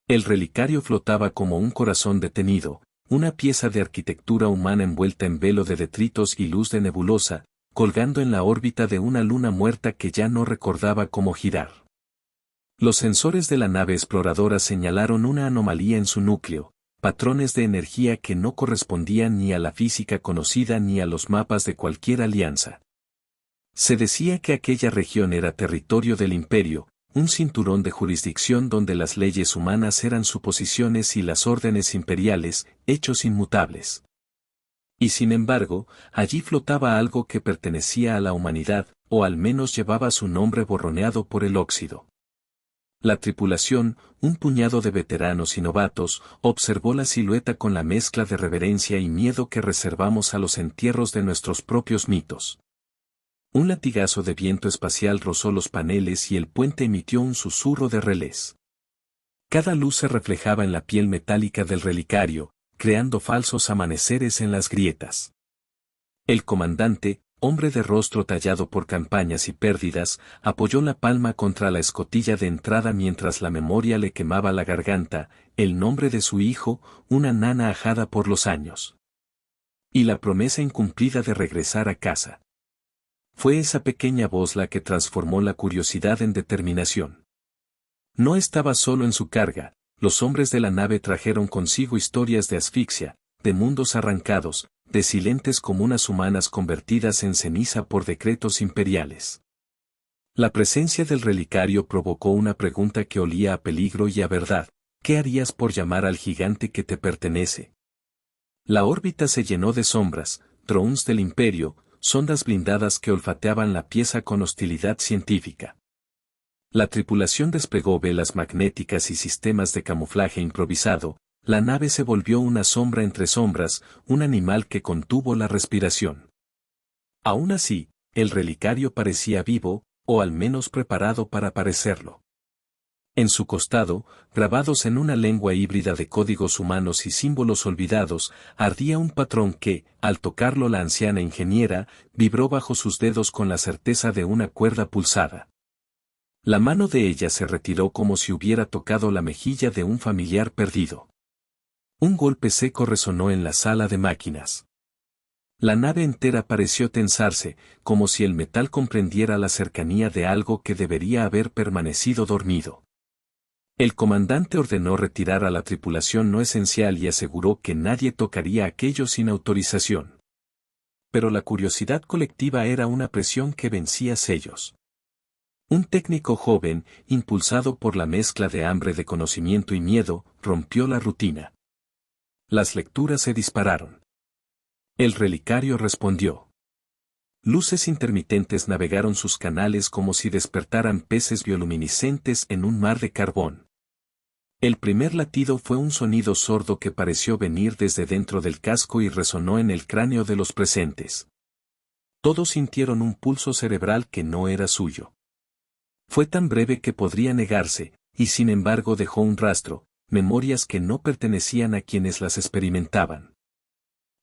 El relicario flotaba como un corazón detenido, una pieza de arquitectura humana envuelta en velo de detritos y luz de nebulosa, colgando en la órbita de una luna muerta que ya no recordaba cómo girar. Los sensores de la nave exploradora señalaron una anomalía en su núcleo, patrones de energía que no correspondían ni a la física conocida ni a los mapas de cualquier alianza. Se decía que aquella región era territorio del imperio, un cinturón de jurisdicción donde las leyes humanas eran suposiciones y las órdenes imperiales, hechos inmutables. Y sin embargo, allí flotaba algo que pertenecía a la humanidad, o al menos llevaba su nombre borroneado por el óxido. La tripulación, un puñado de veteranos y novatos, observó la silueta con la mezcla de reverencia y miedo que reservamos a los entierros de nuestros propios mitos. Un latigazo de viento espacial rozó los paneles y el puente emitió un susurro de relés. Cada luz se reflejaba en la piel metálica del relicario, creando falsos amaneceres en las grietas. El comandante, hombre de rostro tallado por campañas y pérdidas, apoyó la palma contra la escotilla de entrada mientras la memoria le quemaba la garganta, el nombre de su hijo, una nana ajada por los años. Y la promesa incumplida de regresar a casa. Fue esa pequeña voz la que transformó la curiosidad en determinación. No estaba solo en su carga, los hombres de la nave trajeron consigo historias de asfixia, de mundos arrancados, de silentes comunas humanas convertidas en ceniza por decretos imperiales. La presencia del relicario provocó una pregunta que olía a peligro y a verdad: ¿qué harías por llamar al gigante que te pertenece? La órbita se llenó de sombras, drones del imperio, sondas blindadas que olfateaban la pieza con hostilidad científica. La tripulación desplegó velas magnéticas y sistemas de camuflaje improvisado. La nave se volvió una sombra entre sombras, un animal que contuvo la respiración. Aún así, el relicario parecía vivo, o al menos preparado para parecerlo. En su costado, grabados en una lengua híbrida de códigos humanos y símbolos olvidados, ardía un patrón que, al tocarlo la anciana ingeniera, vibró bajo sus dedos con la certeza de una cuerda pulsada. La mano de ella se retiró como si hubiera tocado la mejilla de un familiar perdido. Un golpe seco resonó en la sala de máquinas. La nave entera pareció tensarse, como si el metal comprendiera la cercanía de algo que debería haber permanecido dormido. El comandante ordenó retirar a la tripulación no esencial y aseguró que nadie tocaría aquello sin autorización. Pero la curiosidad colectiva era una presión que vencía sellos. Un técnico joven, impulsado por la mezcla de hambre de conocimiento y miedo, rompió la rutina. Las lecturas se dispararon. El relicario respondió. Luces intermitentes navegaron sus canales como si despertaran peces bioluminiscentes en un mar de carbón. El primer latido fue un sonido sordo que pareció venir desde dentro del casco y resonó en el cráneo de los presentes. Todos sintieron un pulso cerebral que no era suyo. Fue tan breve que podría negarse, y sin embargo dejó un rastro, memorias que no pertenecían a quienes las experimentaban.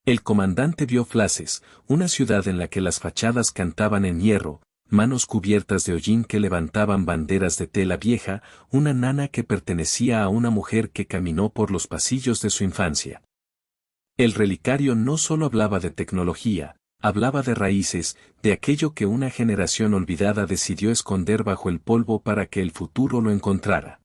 El comandante vio flashes, una ciudad en la que las fachadas cantaban en hierro, manos cubiertas de hollín que levantaban banderas de tela vieja, una nana que pertenecía a una mujer que caminó por los pasillos de su infancia. El relicario no solo hablaba de tecnología, hablaba de raíces, de aquello que una generación olvidada decidió esconder bajo el polvo para que el futuro lo encontrara.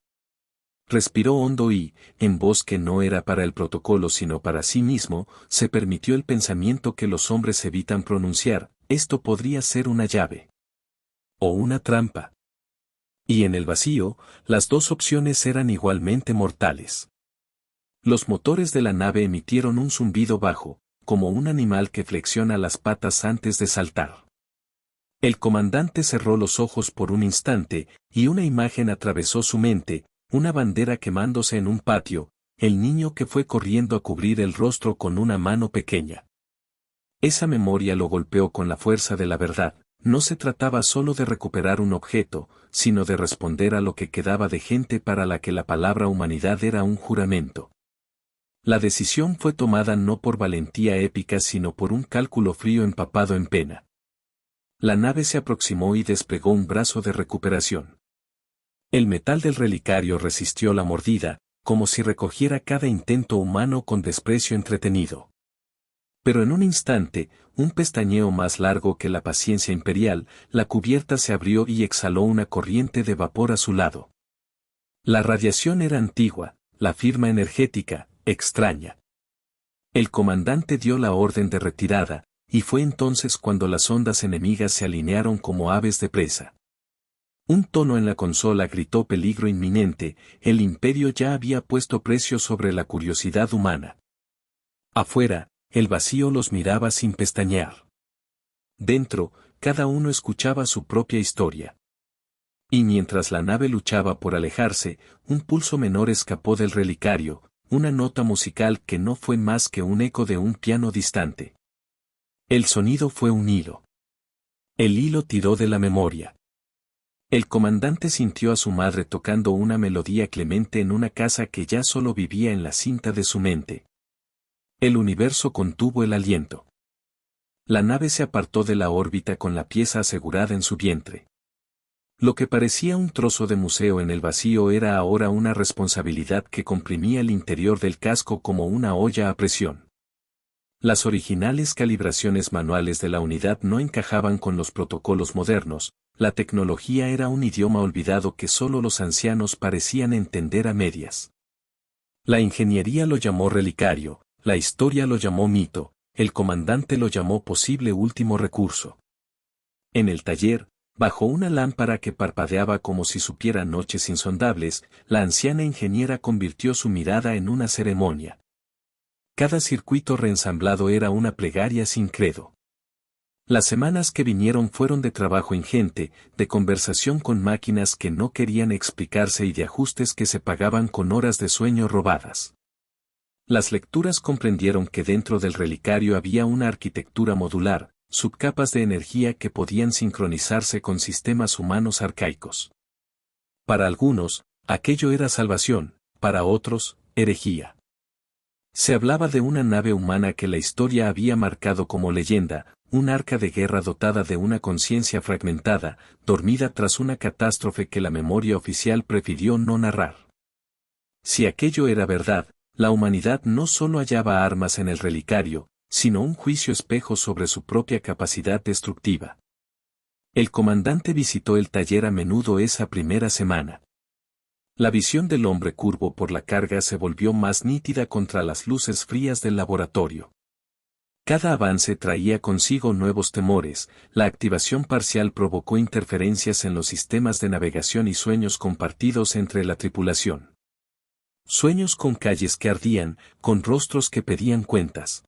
Respiró hondo y, en voz que no era para el protocolo sino para sí mismo, se permitió el pensamiento que los hombres evitan pronunciar: esto podría ser una llave. O una trampa. Y en el vacío, las dos opciones eran igualmente mortales. Los motores de la nave emitieron un zumbido bajo, como un animal que flexiona las patas antes de saltar. El comandante cerró los ojos por un instante, y una imagen atravesó su mente: una bandera quemándose en un patio, el niño que fue corriendo a cubrir el rostro con una mano pequeña. Esa memoria lo golpeó con la fuerza de la verdad. No se trataba solo de recuperar un objeto, sino de responder a lo que quedaba de gente para la que la palabra humanidad era un juramento. La decisión fue tomada no por valentía épica sino por un cálculo frío empapado en pena. La nave se aproximó y desplegó un brazo de recuperación. El metal del relicario resistió la mordida, como si recogiera cada intento humano con desprecio entretenido. Pero en un instante, un pestañeo más largo que la paciencia imperial, la cubierta se abrió y exhaló una corriente de vapor a su lado. La radiación era antigua, la firma energética, extraña. El comandante dio la orden de retirada, y fue entonces cuando las ondas enemigas se alinearon como aves de presa. Un tono en la consola gritó peligro inminente, el imperio ya había puesto precio sobre la curiosidad humana. Afuera, el vacío los miraba sin pestañear. Dentro, cada uno escuchaba su propia historia. Y mientras la nave luchaba por alejarse, un pulso menor escapó del relicario, una nota musical que no fue más que un eco de un piano distante. El sonido fue un hilo. El hilo tiró de la memoria. El comandante sintió a su madre tocando una melodía clemente en una casa que ya solo vivía en la cinta de su mente. El universo contuvo el aliento. La nave se apartó de la órbita con la pieza asegurada en su vientre. Lo que parecía un trozo de museo en el vacío era ahora una responsabilidad que comprimía el interior del casco como una olla a presión. Las originales calibraciones manuales de la unidad no encajaban con los protocolos modernos, la tecnología era un idioma olvidado que solo los ancianos parecían entender a medias. La ingeniería lo llamó relicario, la historia lo llamó mito, el comandante lo llamó posible último recurso. En el taller, bajo una lámpara que parpadeaba como si supiera noches insondables, la anciana ingeniera convirtió su mirada en una ceremonia. Cada circuito reensamblado era una plegaria sin credo. Las semanas que vinieron fueron de trabajo ingente, de conversación con máquinas que no querían explicarse y de ajustes que se pagaban con horas de sueño robadas. Las lecturas comprendieron que dentro del relicario había una arquitectura modular, subcapas de energía que podían sincronizarse con sistemas humanos arcaicos. Para algunos, aquello era salvación, para otros, herejía. Se hablaba de una nave humana que la historia había marcado como leyenda, un arca de guerra dotada de una conciencia fragmentada, dormida tras una catástrofe que la memoria oficial prefirió no narrar. Si aquello era verdad, la humanidad no solo hallaba armas en el relicario, sino un juicio espejo sobre su propia capacidad destructiva. El comandante visitó el taller a menudo esa primera semana. La visión del hombre curvo por la carga se volvió más nítida contra las luces frías del laboratorio. Cada avance traía consigo nuevos temores, la activación parcial provocó interferencias en los sistemas de navegación y sueños compartidos entre la tripulación. Sueños con calles que ardían, con rostros que pedían cuentas.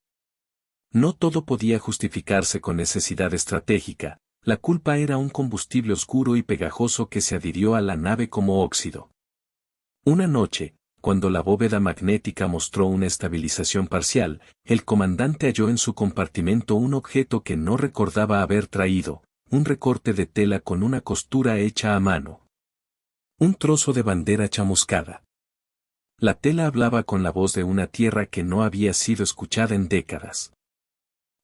No todo podía justificarse con necesidad estratégica, la culpa era un combustible oscuro y pegajoso que se adhirió a la nave como óxido. Una noche, cuando la bóveda magnética mostró una estabilización parcial, el comandante halló en su compartimento un objeto que no recordaba haber traído, un recorte de tela con una costura hecha a mano. Un trozo de bandera chamuscada. La tela hablaba con la voz de una tierra que no había sido escuchada en décadas.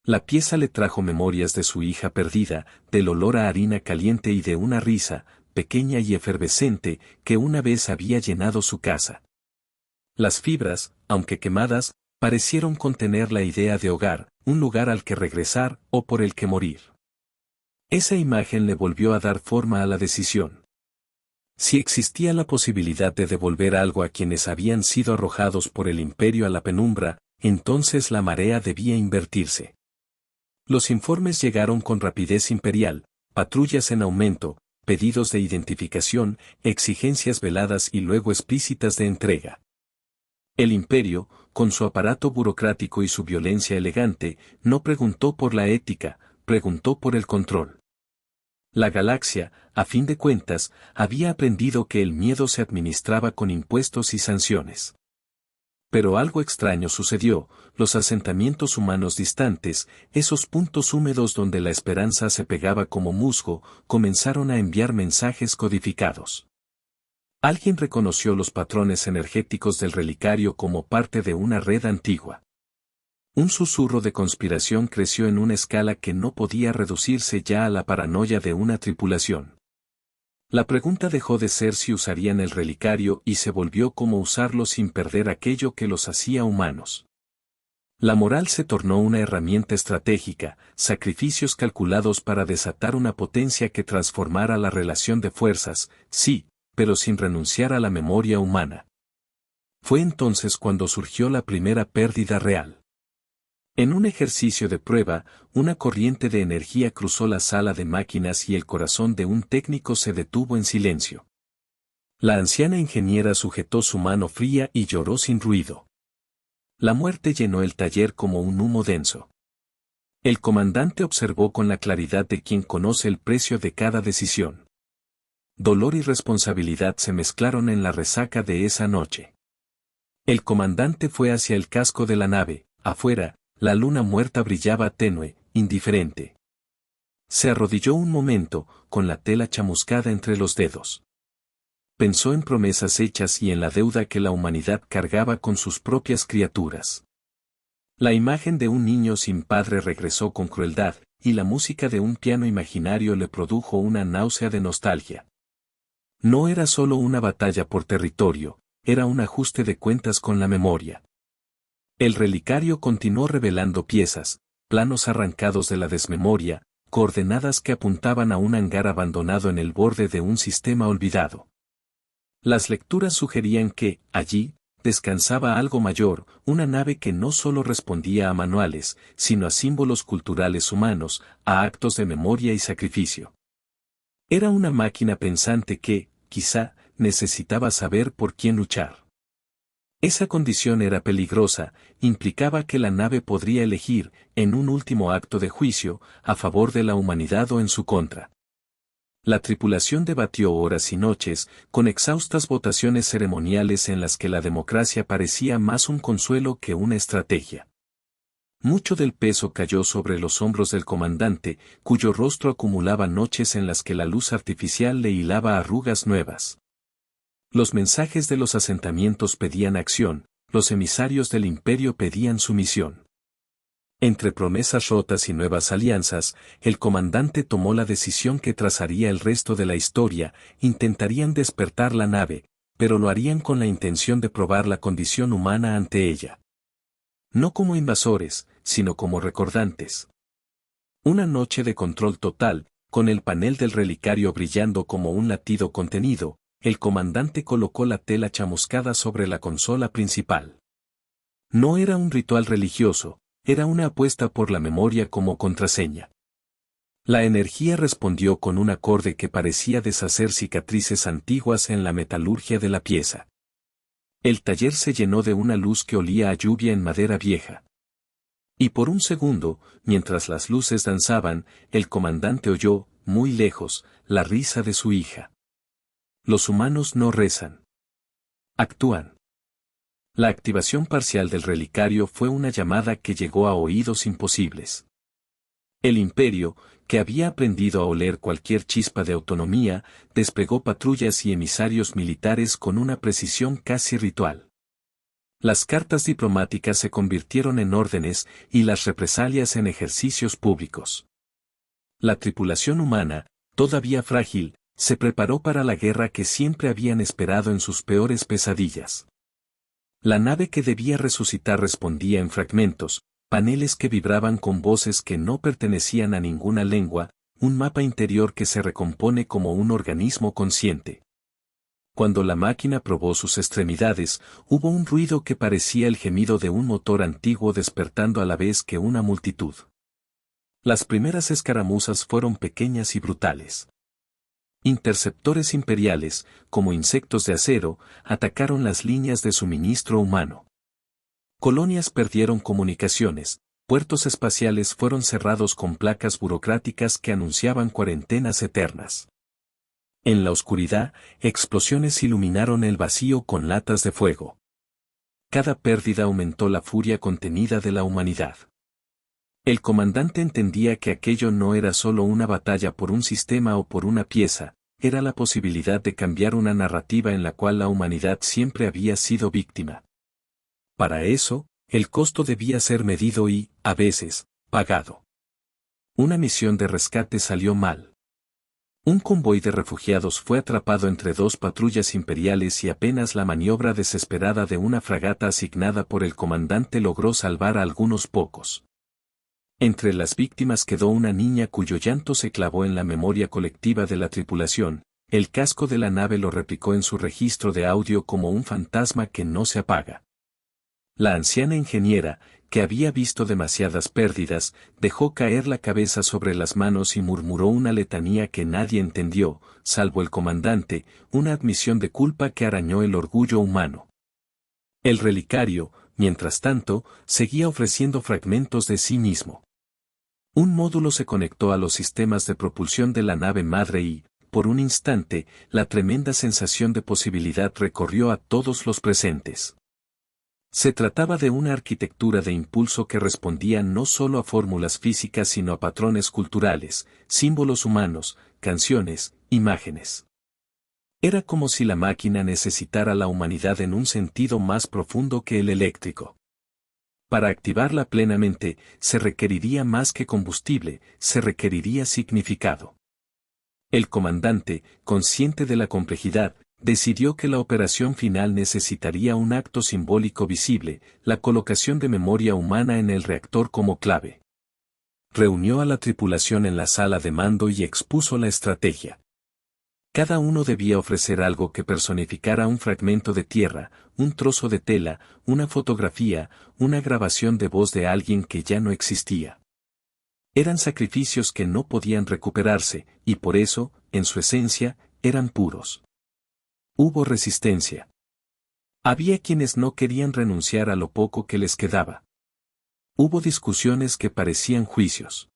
La pieza le trajo memorias de su hija perdida, del olor a harina caliente y de una risa, pequeña y efervescente, que una vez había llenado su casa. Las fibras, aunque quemadas, parecieron contener la idea de hogar, un lugar al que regresar o por el que morir. Esa imagen le volvió a dar forma a la decisión. Si existía la posibilidad de devolver algo a quienes habían sido arrojados por el imperio a la penumbra, entonces la marea debía invertirse. Los informes llegaron con rapidez imperial, patrullas en aumento, pedidos de identificación, exigencias veladas y luego explícitas de entrega. El imperio, con su aparato burocrático y su violencia elegante, no preguntó por la ética, preguntó por el control. La galaxia, a fin de cuentas, había aprendido que el miedo se administraba con impuestos y sanciones. Pero algo extraño sucedió, los asentamientos humanos distantes, esos puntos húmedos donde la esperanza se pegaba como musgo, comenzaron a enviar mensajes codificados. Alguien reconoció los patrones energéticos del relicario como parte de una red antigua. Un susurro de conspiración creció en una escala que no podía reducirse ya a la paranoia de una tripulación. La pregunta dejó de ser si usarían el relicario y se volvió cómo usarlo sin perder aquello que los hacía humanos. La moral se tornó una herramienta estratégica, sacrificios calculados para desatar una potencia que transformara la relación de fuerzas, sí, pero sin renunciar a la memoria humana. Fue entonces cuando surgió la primera pérdida real. En un ejercicio de prueba, una corriente de energía cruzó la sala de máquinas y el corazón de un técnico se detuvo en silencio. La anciana ingeniera sujetó su mano fría y lloró sin ruido. La muerte llenó el taller como un humo denso. El comandante observó con la claridad de quien conoce el precio de cada decisión. Dolor y responsabilidad se mezclaron en la resaca de esa noche. El comandante fue hacia el casco de la nave. Afuera, la luna muerta brillaba tenue, indiferente. Se arrodilló un momento, con la tela chamuscada entre los dedos. Pensó en promesas hechas y en la deuda que la humanidad cargaba con sus propias criaturas. La imagen de un niño sin padre regresó con crueldad, y la música de un piano imaginario le produjo una náusea de nostalgia. No era solo una batalla por territorio, era un ajuste de cuentas con la memoria. El relicario continuó revelando piezas, planos arrancados de la desmemoria, coordenadas que apuntaban a un hangar abandonado en el borde de un sistema olvidado. Las lecturas sugerían que, allí, descansaba algo mayor, una nave que no solo respondía a manuales, sino a símbolos culturales humanos, a actos de memoria y sacrificio. Era una máquina pensante que, quizá, necesitaba saber por quién luchar. Esa condición era peligrosa, implicaba que la nave podría elegir, en un último acto de juicio, a favor de la humanidad o en su contra. La tripulación debatió horas y noches, con exhaustas votaciones ceremoniales en las que la democracia parecía más un consuelo que una estrategia. Mucho del peso cayó sobre los hombros del comandante, cuyo rostro acumulaba noches en las que la luz artificial le hilaba arrugas nuevas. Los mensajes de los asentamientos pedían acción, los emisarios del imperio pedían sumisión. Entre promesas rotas y nuevas alianzas, el comandante tomó la decisión que trazaría el resto de la historia. Intentarían despertar la nave, pero lo harían con la intención de probar la condición humana ante ella. No como invasores, sino como recordantes. Una noche de control total, con el panel del relicario brillando como un latido contenido, el comandante colocó la tela chamuscada sobre la consola principal. No era un ritual religioso, era una apuesta por la memoria como contraseña. La energía respondió con un acorde que parecía deshacer cicatrices antiguas en la metalurgia de la pieza. El taller se llenó de una luz que olía a lluvia en madera vieja. Y por un segundo, mientras las luces danzaban, el comandante oyó, muy lejos, la risa de su hija. Los humanos no rezan. Actúan. La activación parcial del relicario fue una llamada que llegó a oídos imposibles. El imperio, que había aprendido a oler cualquier chispa de autonomía, desplegó patrullas y emisarios militares con una precisión casi ritual. Las cartas diplomáticas se convirtieron en órdenes y las represalias en ejercicios públicos. La tripulación humana, todavía frágil, se preparó para la guerra que siempre habían esperado en sus peores pesadillas. La nave que debía resucitar respondía en fragmentos, paneles que vibraban con voces que no pertenecían a ninguna lengua, un mapa interior que se recompone como un organismo consciente. Cuando la máquina probó sus extremidades, hubo un ruido que parecía el gemido de un motor antiguo despertando a la vez que una multitud. Las primeras escaramuzas fueron pequeñas y brutales. Interceptores imperiales, como insectos de acero, atacaron las líneas de suministro humano. Colonias perdieron comunicaciones, puertos espaciales fueron cerrados con placas burocráticas que anunciaban cuarentenas eternas. En la oscuridad, explosiones iluminaron el vacío con latas de fuego. Cada pérdida aumentó la furia contenida de la humanidad. El comandante entendía que aquello no era solo una batalla por un sistema o por una pieza, era la posibilidad de cambiar una narrativa en la cual la humanidad siempre había sido víctima. Para eso, el costo debía ser medido y, a veces, pagado. Una misión de rescate salió mal. Un convoy de refugiados fue atrapado entre dos patrullas imperiales y apenas la maniobra desesperada de una fragata asignada por el comandante logró salvar a algunos pocos. Entre las víctimas quedó una niña cuyo llanto se clavó en la memoria colectiva de la tripulación. El casco de la nave lo replicó en su registro de audio como un fantasma que no se apaga. La anciana ingeniera, que había visto demasiadas pérdidas, dejó caer la cabeza sobre las manos y murmuró una letanía que nadie entendió, salvo el comandante, una admisión de culpa que arañó el orgullo humano. El relicario, mientras tanto, seguía ofreciendo fragmentos de sí mismo. Un módulo se conectó a los sistemas de propulsión de la nave madre y, por un instante, la tremenda sensación de posibilidad recorrió a todos los presentes. Se trataba de una arquitectura de impulso que respondía no solo a fórmulas físicas sino a patrones culturales, símbolos humanos, canciones, imágenes. Era como si la máquina necesitara la humanidad en un sentido más profundo que el eléctrico. Para activarla plenamente, se requeriría más que combustible, se requeriría significado. El comandante, consciente de la complejidad, decidió que la operación final necesitaría un acto simbólico visible, la colocación de memoria humana en el reactor como clave. Reunió a la tripulación en la sala de mando y expuso la estrategia. Cada uno debía ofrecer algo que personificara un fragmento de tierra, un trozo de tela, una fotografía, una grabación de voz de alguien que ya no existía. Eran sacrificios que no podían recuperarse, y por eso, en su esencia, eran puros. Hubo resistencia. Había quienes no querían renunciar a lo poco que les quedaba. Hubo discusiones que parecían juicios.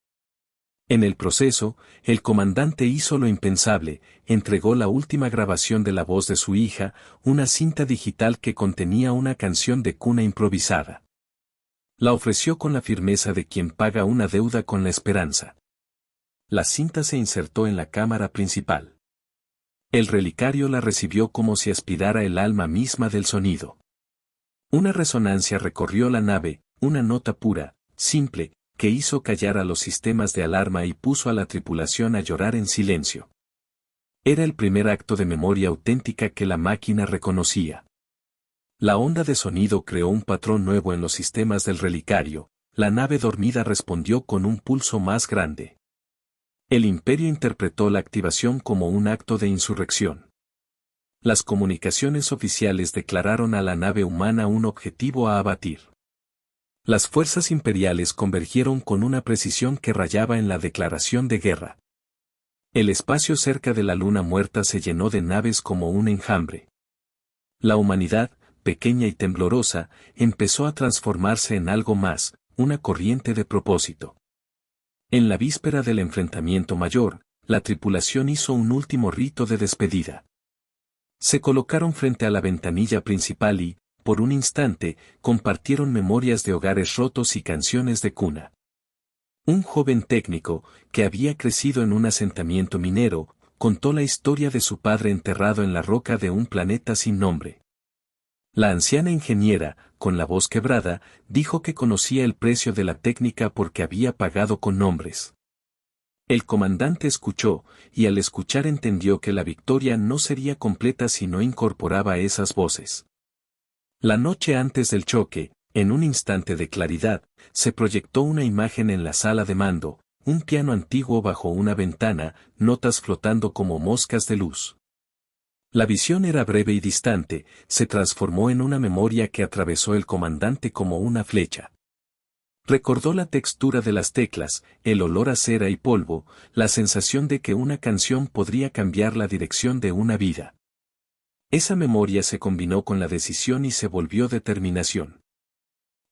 En el proceso, el comandante hizo lo impensable, entregó la última grabación de la voz de su hija, una cinta digital que contenía una canción de cuna improvisada. La ofreció con la firmeza de quien paga una deuda con la esperanza. La cinta se insertó en la cámara principal. El relicario la recibió como si aspirara el alma misma del sonido. Una resonancia recorrió la nave, una nota pura, simple, que hizo callar a los sistemas de alarma y puso a la tripulación a llorar en silencio. Era el primer acto de memoria auténtica que la máquina reconocía. La onda de sonido creó un patrón nuevo en los sistemas del relicario, la nave dormida respondió con un pulso más grande. El imperio interpretó la activación como un acto de insurrección. Las comunicaciones oficiales declararon a la nave humana un objetivo a abatir. Las fuerzas imperiales convergieron con una precisión que rayaba en la declaración de guerra. El espacio cerca de la luna muerta se llenó de naves como un enjambre. La humanidad, pequeña y temblorosa, empezó a transformarse en algo más, una corriente de propósito. En la víspera del enfrentamiento mayor, la tripulación hizo un último rito de despedida. Se colocaron frente a la ventanilla principal y, por un instante, compartieron memorias de hogares rotos y canciones de cuna. Un joven técnico, que había crecido en un asentamiento minero, contó la historia de su padre enterrado en la roca de un planeta sin nombre. La anciana ingeniera, con la voz quebrada, dijo que conocía el precio de la técnica porque había pagado con nombres. El comandante escuchó, y al escuchar entendió que la victoria no sería completa si no incorporaba esas voces. La noche antes del choque, en un instante de claridad, se proyectó una imagen en la sala de mando, un piano antiguo bajo una ventana, notas flotando como moscas de luz. La visión era breve y distante, se transformó en una memoria que atravesó el comandante como una flecha. Recordó la textura de las teclas, el olor a cera y polvo, la sensación de que una canción podría cambiar la dirección de una vida. Esa memoria se combinó con la decisión y se volvió determinación.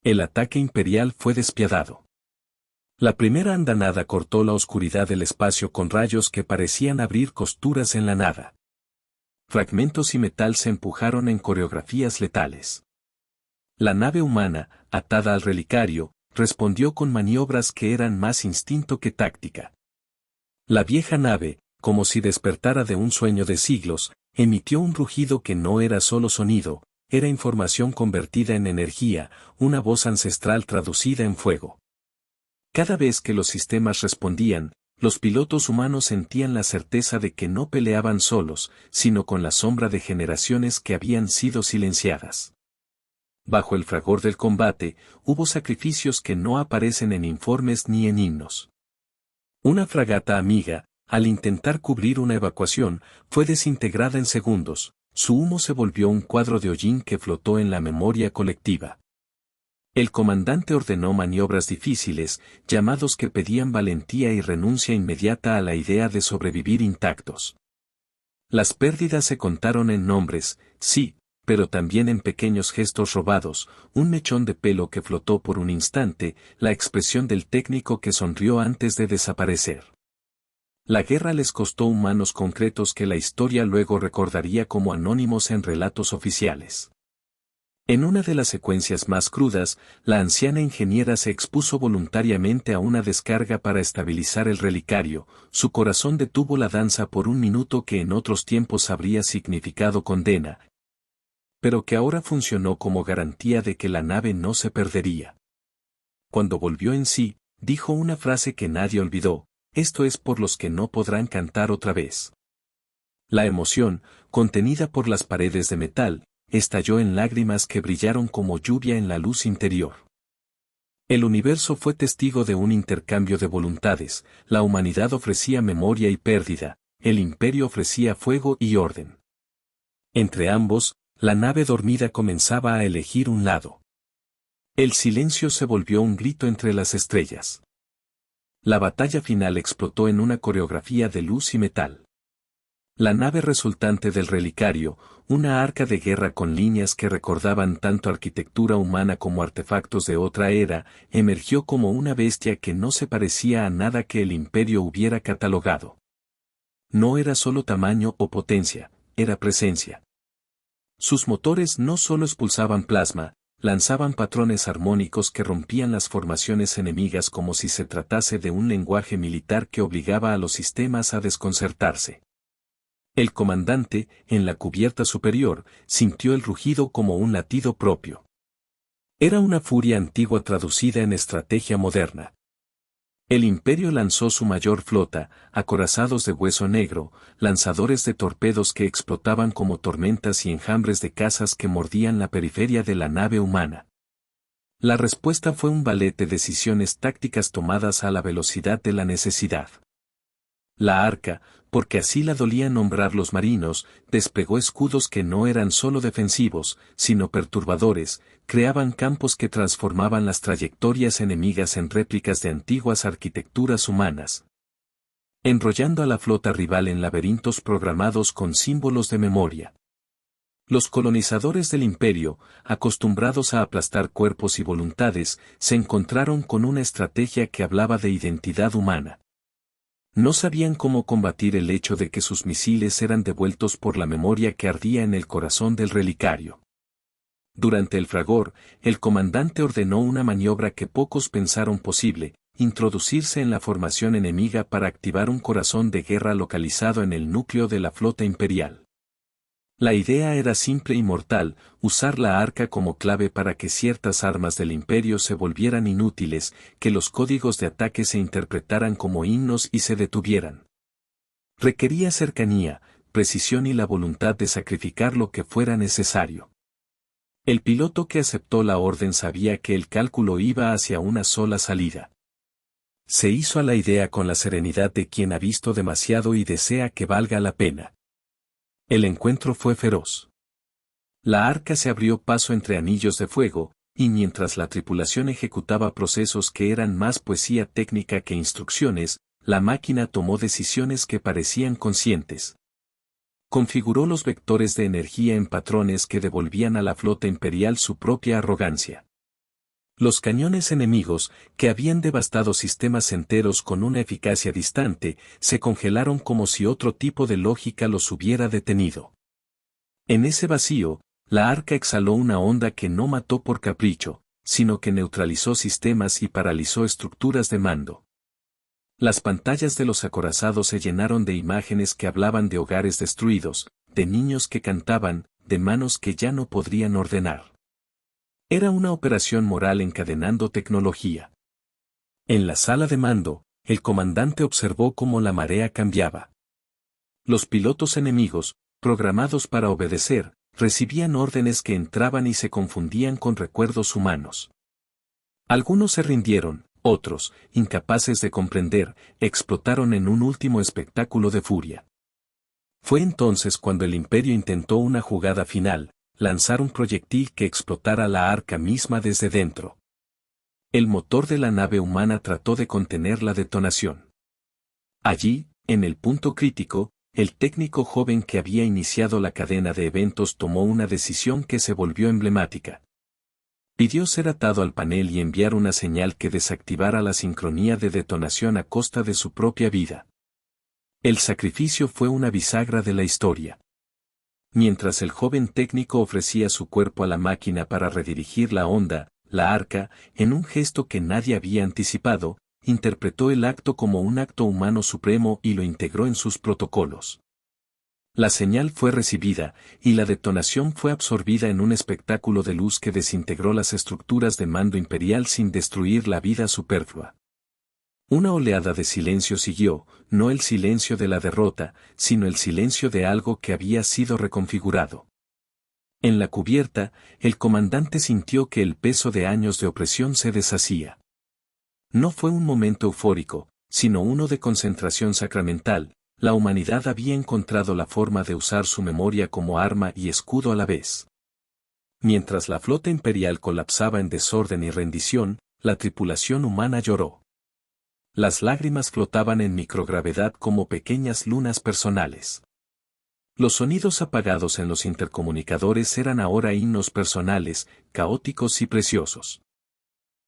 El ataque imperial fue despiadado. La primera andanada cortó la oscuridad del espacio con rayos que parecían abrir costuras en la nada. Fragmentos y metal se empujaron en coreografías letales. La nave humana, atada al relicario, respondió con maniobras que eran más instinto que táctica. La vieja nave, como si despertara de un sueño de siglos, emitió un rugido que no era solo sonido, era información convertida en energía, una voz ancestral traducida en fuego. Cada vez que los sistemas respondían, Los pilotos humanos sentían la certeza de que no peleaban solos, sino con la sombra de generaciones que habían sido silenciadas. Bajo el fragor del combate, hubo sacrificios que no aparecen en informes ni en himnos. Una fragata amiga, al intentar cubrir una evacuación, fue desintegrada en segundos. Su humo se volvió un cuadro de hollín que flotó en la memoria colectiva. El comandante ordenó maniobras difíciles, llamados que pedían valentía y renuncia inmediata a la idea de sobrevivir intactos. Las pérdidas se contaron en nombres, sí, pero también en pequeños gestos robados, un mechón de pelo que flotó por un instante, la expresión del técnico que sonrió antes de desaparecer. La guerra les costó humanos concretos que la historia luego recordaría como anónimos en relatos oficiales. En una de las secuencias más crudas, la anciana ingeniera se expuso voluntariamente a una descarga para estabilizar el relicario, su corazón detuvo la danza por un minuto que en otros tiempos habría significado condena, pero que ahora funcionó como garantía de que la nave no se perdería. Cuando volvió en sí, dijo una frase que nadie olvidó: esto es por los que no podrán cantar otra vez. La emoción, contenida por las paredes de metal, estalló en lágrimas que brillaron como lluvia en la luz interior. El universo fue testigo de un intercambio de voluntades, la humanidad ofrecía memoria y pérdida, el imperio ofrecía fuego y orden. Entre ambos, la nave dormida comenzaba a elegir un lado. El silencio se volvió un grito entre las estrellas. La batalla final explotó en una coreografía de luz y metal. La nave resultante del relicario, una arca de guerra con líneas que recordaban tanto arquitectura humana como artefactos de otra era, emergió como una bestia que no se parecía a nada que el imperio hubiera catalogado. No era solo tamaño o potencia, era presencia. Sus motores no solo expulsaban plasma, lanzaban patrones armónicos que rompían las formaciones enemigas como si se tratase de un lenguaje militar que obligaba a los sistemas a desconcertarse. El comandante, en la cubierta superior, sintió el rugido como un latido propio. Era una furia antigua traducida en estrategia moderna. El imperio lanzó su mayor flota, acorazados de hueso negro, lanzadores de torpedos que explotaban como tormentas y enjambres de cazas que mordían la periferia de la nave humana. La respuesta fue un ballet de decisiones tácticas tomadas a la velocidad de la necesidad. La arca, porque así la dolía nombrar los marinos, desplegó escudos que no eran solo defensivos, sino perturbadores, creaban campos que transformaban las trayectorias enemigas en réplicas de antiguas arquitecturas humanas, enrollando a la flota rival en laberintos programados con símbolos de memoria. Los colonizadores del imperio, acostumbrados a aplastar cuerpos y voluntades, se encontraron con una estrategia que hablaba de identidad humana. No sabían cómo combatir el hecho de que sus misiles eran devueltos por la memoria que ardía en el corazón del relicario. Durante el fragor, el comandante ordenó una maniobra que pocos pensaron posible: introducirse en la formación enemiga para activar un corazón de guerra localizado en el núcleo de la flota imperial. La idea era simple y mortal: usar la arca como clave para que ciertas armas del imperio se volvieran inútiles, que los códigos de ataque se interpretaran como himnos y se detuvieran. Requería cercanía, precisión y la voluntad de sacrificar lo que fuera necesario. El piloto que aceptó la orden sabía que el cálculo iba hacia una sola salida. Se hizo a la idea con la serenidad de quien ha visto demasiado y desea que valga la pena. El encuentro fue feroz. La arca se abrió paso entre anillos de fuego, y mientras la tripulación ejecutaba procesos que eran más poesía técnica que instrucciones, la máquina tomó decisiones que parecían conscientes. Configuró los vectores de energía en patrones que devolvían a la flota imperial su propia arrogancia. Los cañones enemigos, que habían devastado sistemas enteros con una eficacia distante, se congelaron como si otro tipo de lógica los hubiera detenido. En ese vacío, la arca exhaló una onda que no mató por capricho, sino que neutralizó sistemas y paralizó estructuras de mando. Las pantallas de los acorazados se llenaron de imágenes que hablaban de hogares destruidos, de niños que cantaban, de manos que ya no podrían ordenar. Era una operación moral encadenando tecnología. En la sala de mando, el comandante observó cómo la marea cambiaba. Los pilotos enemigos, programados para obedecer, recibían órdenes que entraban y se confundían con recuerdos humanos. Algunos se rindieron, otros, incapaces de comprender, explotaron en un último espectáculo de furia. Fue entonces cuando el Imperio intentó una jugada final, lanzar un proyectil que explotara la arca misma desde dentro. El motor de la nave humana trató de contener la detonación. Allí, en el punto crítico, el técnico joven que había iniciado la cadena de eventos tomó una decisión que se volvió emblemática. Pidió ser atado al panel y enviar una señal que desactivara la sincronía de detonación a costa de su propia vida. El sacrificio fue una bisagra de la historia. Mientras el joven técnico ofrecía su cuerpo a la máquina para redirigir la onda, la arca, en un gesto que nadie había anticipado, interpretó el acto como un acto humano supremo y lo integró en sus protocolos. La señal fue recibida, y la detonación fue absorbida en un espectáculo de luz que desintegró las estructuras de mando imperial sin destruir la vida superflua. Una oleada de silencio siguió, no el silencio de la derrota, sino el silencio de algo que había sido reconfigurado. En la cubierta, el comandante sintió que el peso de años de opresión se deshacía. No fue un momento eufórico, sino uno de concentración sacramental. La humanidad había encontrado la forma de usar su memoria como arma y escudo a la vez. Mientras la flota imperial colapsaba en desorden y rendición, la tripulación humana lloró. Las lágrimas flotaban en microgravedad como pequeñas lunas personales. Los sonidos apagados en los intercomunicadores eran ahora himnos personales, caóticos y preciosos.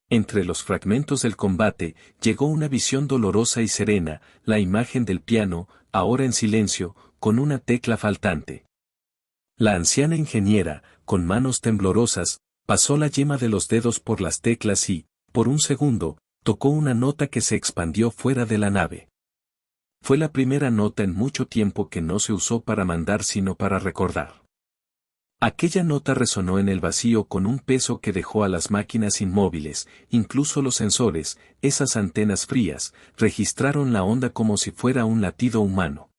Entre los fragmentos del combate, llegó una visión dolorosa y serena, la imagen del piano, ahora en silencio, con una tecla faltante. La anciana ingeniera, con manos temblorosas, pasó la yema de los dedos por las teclas y, por un segundo, tocó una nota que se expandió fuera de la nave. Fue la primera nota en mucho tiempo que no se usó para mandar sino para recordar. Aquella nota resonó en el vacío con un peso que dejó a las máquinas inmóviles, incluso los sensores, esas antenas frías, registraron la onda como si fuera un latido humano.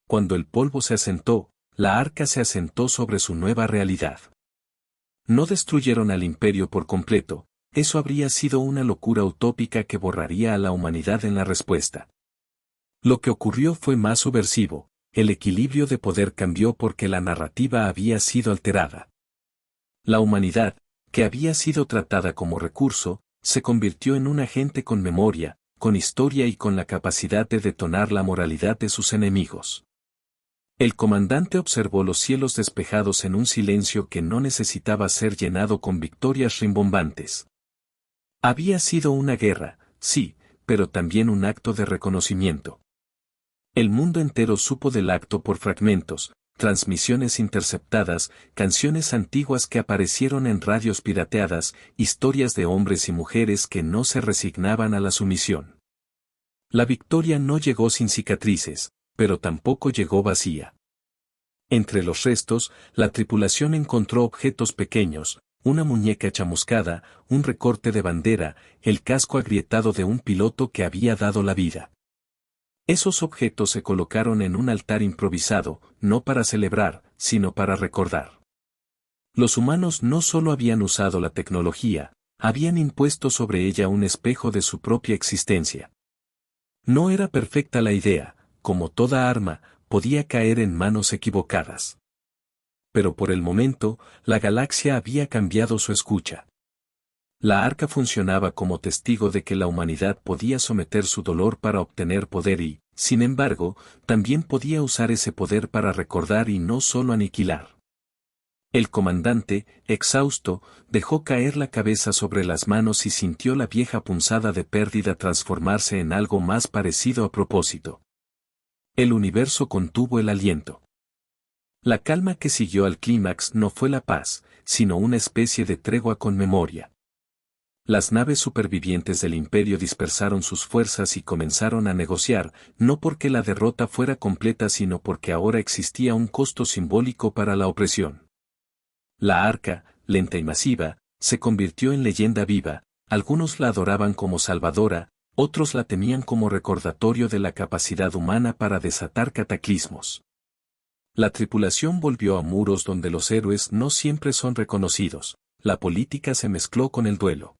Cuando el polvo se asentó, la arca se asentó sobre su nueva realidad. No destruyeron al imperio por completo, eso habría sido una locura utópica que borraría a la humanidad en la respuesta. Lo que ocurrió fue más subversivo, el equilibrio de poder cambió porque la narrativa había sido alterada. La humanidad, que había sido tratada como recurso, se convirtió en un agente con memoria, con historia y con la capacidad de detonar la moralidad de sus enemigos. El comandante observó los cielos despejados en un silencio que no necesitaba ser llenado con victorias rimbombantes. Había sido una guerra, sí, pero también un acto de reconocimiento. El mundo entero supo del acto por fragmentos, transmisiones interceptadas, canciones antiguas que aparecieron en radios pirateadas, historias de hombres y mujeres que no se resignaban a la sumisión. La victoria no llegó sin cicatrices, pero tampoco llegó vacía. Entre los restos, la tripulación encontró objetos pequeños, una muñeca chamuscada, un recorte de bandera, el casco agrietado de un piloto que había dado la vida. Esos objetos se colocaron en un altar improvisado, no para celebrar, sino para recordar. Los humanos no solo habían usado la tecnología, habían impuesto sobre ella un espejo de su propia existencia. No era perfecta la idea, como toda arma, podía caer en manos equivocadas. Pero por el momento, la galaxia había cambiado su escucha. La arca funcionaba como testigo de que la humanidad podía someter su dolor para obtener poder y, sin embargo, también podía usar ese poder para recordar y no solo aniquilar. El comandante, exhausto, dejó caer la cabeza sobre las manos y sintió la vieja punzada de pérdida transformarse en algo más parecido a propósito. El universo contuvo el aliento. La calma que siguió al clímax no fue la paz, sino una especie de tregua con memoria. Las naves supervivientes del imperio dispersaron sus fuerzas y comenzaron a negociar, no porque la derrota fuera completa sino porque ahora existía un costo simbólico para la opresión. La arca, lenta y masiva, se convirtió en leyenda viva, algunos la adoraban como salvadora, Otros la temían como recordatorio de la capacidad humana para desatar cataclismos. La tripulación volvió a muros donde los héroes no siempre son reconocidos, la política se mezcló con el duelo.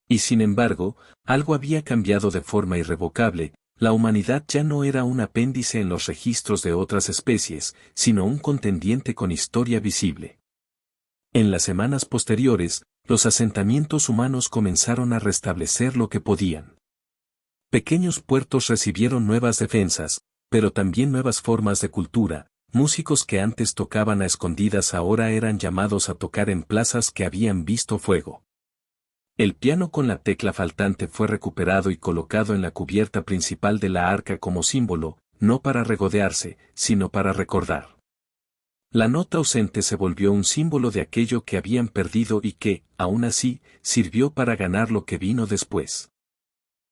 Y sin embargo, algo había cambiado de forma irrevocable, la humanidad ya no era un apéndice en los registros de otras especies, sino un contendiente con historia visible. En las semanas posteriores, los asentamientos humanos comenzaron a restablecer lo que podían. Pequeños puertos recibieron nuevas defensas, pero también nuevas formas de cultura. Músicos que antes tocaban a escondidas ahora eran llamados a tocar en plazas que habían visto fuego. El piano con la tecla faltante fue recuperado y colocado en la cubierta principal de la arca como símbolo, no para regodearse, sino para recordar. La nota ausente se volvió un símbolo de aquello que habían perdido y que, aún así, sirvió para ganar lo que vino después.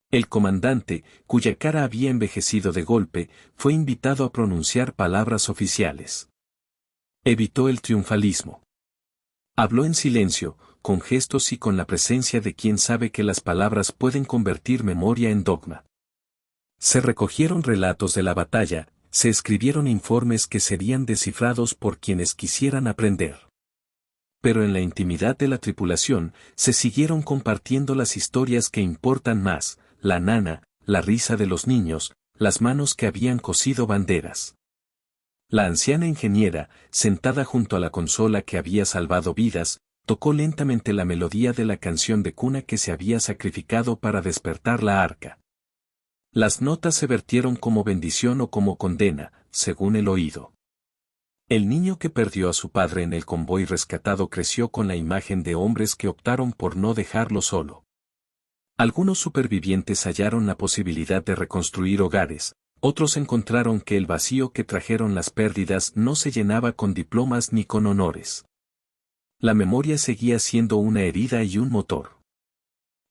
El comandante, cuya cara había envejecido de golpe, fue invitado a pronunciar palabras oficiales. Evitó el triunfalismo. Habló en silencio, con gestos y con la presencia de quien sabe que las palabras pueden convertir memoria en dogma. Se recogieron relatos de la batalla, se escribieron informes que serían descifrados por quienes quisieran aprender. Pero en la intimidad de la tripulación, se siguieron compartiendo las historias que importan más, la nana, la risa de los niños, las manos que habían cosido banderas. La anciana ingeniera, sentada junto a la consola que había salvado vidas, tocó lentamente la melodía de la canción de cuna que se había sacrificado para despertar la arca. Las notas se vertieron como bendición o como condena, según el oído. El niño que perdió a su padre en el convoy rescatado creció con la imagen de hombres que optaron por no dejarlo solo. Algunos supervivientes hallaron la posibilidad de reconstruir hogares, otros encontraron que el vacío que trajeron las pérdidas no se llenaba con diplomas ni con honores. La memoria seguía siendo una herida y un motor.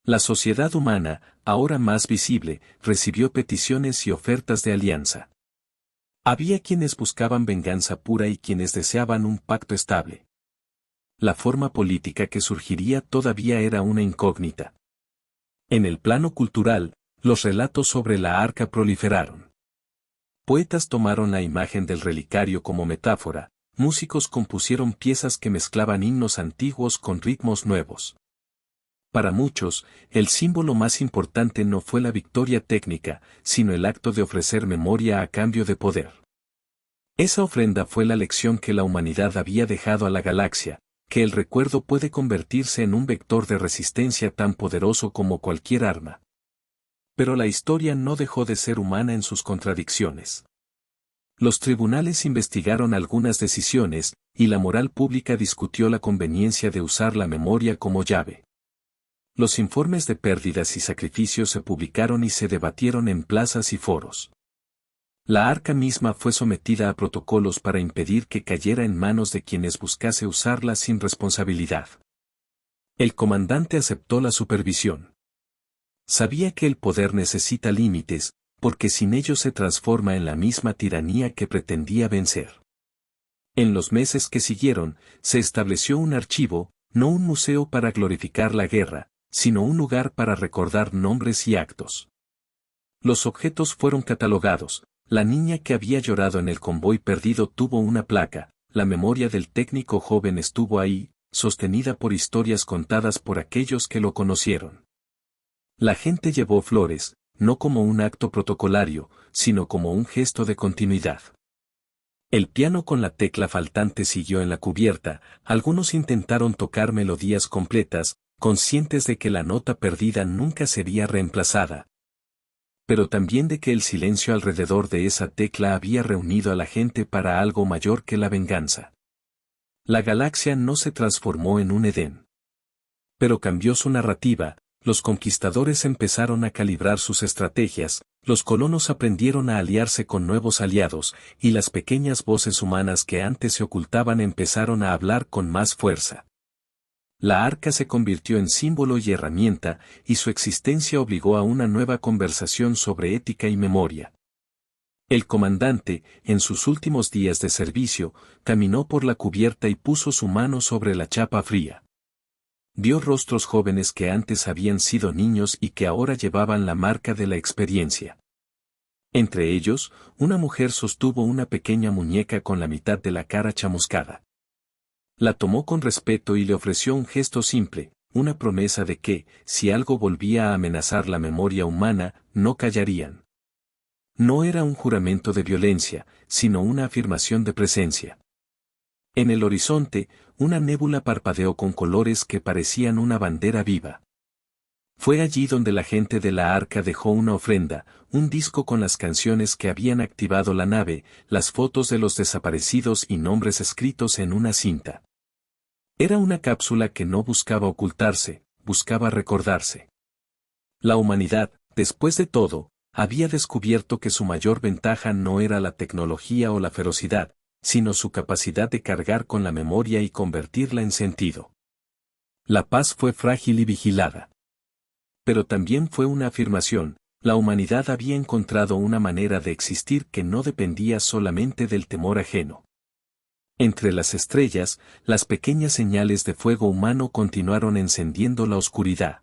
La sociedad humana, ahora más visible, recibió peticiones y ofertas de alianza. Había quienes buscaban venganza pura y quienes deseaban un pacto estable. La forma política que surgiría todavía era una incógnita. En el plano cultural, los relatos sobre la arca proliferaron. Poetas tomaron la imagen del relicario como metáfora, músicos compusieron piezas que mezclaban himnos antiguos con ritmos nuevos. Para muchos, el símbolo más importante no fue la victoria técnica, sino el acto de ofrecer memoria a cambio de poder. Esa ofrenda fue la lección que la humanidad había dejado a la galaxia, que el recuerdo puede convertirse en un vector de resistencia tan poderoso como cualquier arma. Pero la historia no dejó de ser humana en sus contradicciones. Los tribunales investigaron algunas decisiones, y la moral pública discutió la conveniencia de usar la memoria como llave. Los informes de pérdidas y sacrificios se publicaron y se debatieron en plazas y foros. La arca misma fue sometida a protocolos para impedir que cayera en manos de quienes buscase usarla sin responsabilidad. El comandante aceptó la supervisión. Sabía que el poder necesita límites, porque sin ellos se transforma en la misma tiranía que pretendía vencer. En los meses que siguieron, se estableció un archivo, no un museo para glorificar la guerra, sino un lugar para recordar nombres y actos. Los objetos fueron catalogados. La niña que había llorado en el convoy perdido tuvo una placa, la memoria del técnico joven estuvo ahí, sostenida por historias contadas por aquellos que lo conocieron. La gente llevó flores, no como un acto protocolario, sino como un gesto de continuidad. El piano con la tecla faltante siguió en la cubierta, algunos intentaron tocar melodías completas, conscientes de que la nota perdida nunca sería reemplazada. Pero también de que el silencio alrededor de esa tecla había reunido a la gente para algo mayor que la venganza. La galaxia no se transformó en un Edén. Pero cambió su narrativa, los conquistadores empezaron a calibrar sus estrategias, los colonos aprendieron a aliarse con nuevos aliados, y las pequeñas voces humanas que antes se ocultaban empezaron a hablar con más fuerza. La arca se convirtió en símbolo y herramienta, y su existencia obligó a una nueva conversación sobre ética y memoria. El comandante, en sus últimos días de servicio, caminó por la cubierta y puso su mano sobre la chapa fría. vio rostros jóvenes que antes habían sido niños y que ahora llevaban la marca de la experiencia. Entre ellos, una mujer sostuvo una pequeña muñeca con la mitad de la cara chamuscada. La tomó con respeto y le ofreció un gesto simple, una promesa de que, si algo volvía a amenazar la memoria humana, no callarían. No era un juramento de violencia, sino una afirmación de presencia. En el horizonte, una nébula parpadeó con colores que parecían una bandera viva. Fue allí donde la gente de la arca dejó una ofrenda, un disco con las canciones que habían activado la nave, las fotos de los desaparecidos y nombres escritos en una cinta. Era una cápsula que no buscaba ocultarse, buscaba recordarse. La humanidad, después de todo, había descubierto que su mayor ventaja no era la tecnología o la ferocidad, sino su capacidad de cargar con la memoria y convertirla en sentido. La paz fue frágil y vigilada. Pero también fue una afirmación, la humanidad había encontrado una manera de existir que no dependía solamente del temor ajeno. Entre las estrellas, las pequeñas señales de fuego humano continuaron encendiendo la oscuridad.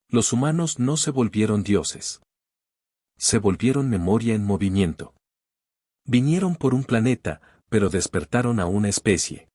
Los humanos no se volvieron dioses. Se volvieron memoria en movimiento. Vinieron por un planeta, pero despertaron a una especie.